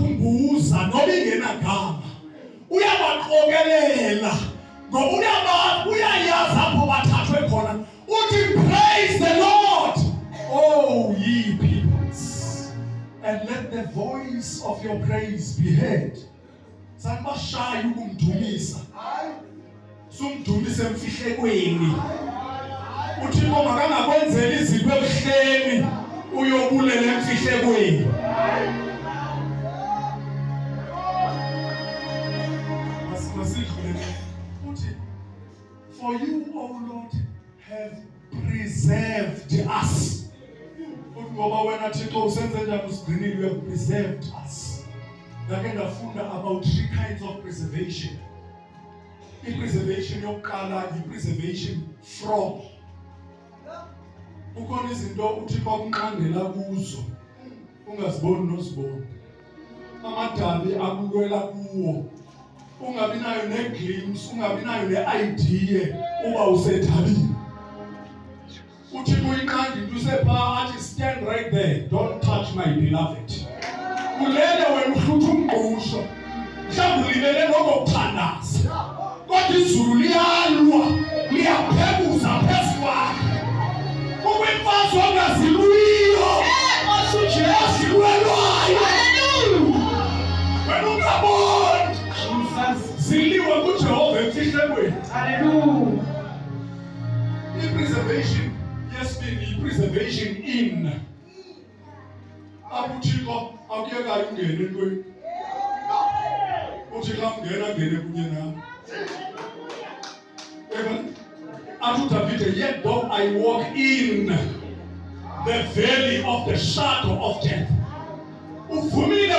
uyabakhumbuza noba ingenagama, uyabaqokelela ngoba uyayazi apho bathathwe khona. Uthi praise the Lord, oh ye peoples, and let the voice of your praise be heard. Sanibashaya ukumdumisa, sumdumise emfihlekweni. UThixo makangakwenzeli izinto ebuhleni uyobulela emfihlekweni. For you, O Lord, have preserved us. Ngoba wena Thixo usenze njani usigcinile, you have preserved us. Ndake ndafunda about 3 kinds of preservation. I-preservation yokuqala yi-preservation from. Ukhona izinto uThixo akunqandela kuzo ungaziboni noziboni. Amadabi akulwela kuwo. Ungabi nayo ne-glimpse, ungabi nayo ne-idea uba usedabini. Uthixo uyinqanda into usephaa athi stand right there, don't touch my beloved. Ulele wena uhlutha umngqusho, mhlawumbi ulibele nokokuthandaza, kodwa izulu liyalwa, liyaphekuza phezu kwakho. Ukwimfazwe ongaziluyiyo, ozilwelwayo. Wena ungaboni ziliwe kuJehova emfihlekweni. Hallelujah. I-preservation yesibini yi-preservation in. Uthixo akuyekayo ungene entweni. Uthixo angene kunye nawe. Athi uDavide, yet though I walk in the valley of the shadow of death, uvumile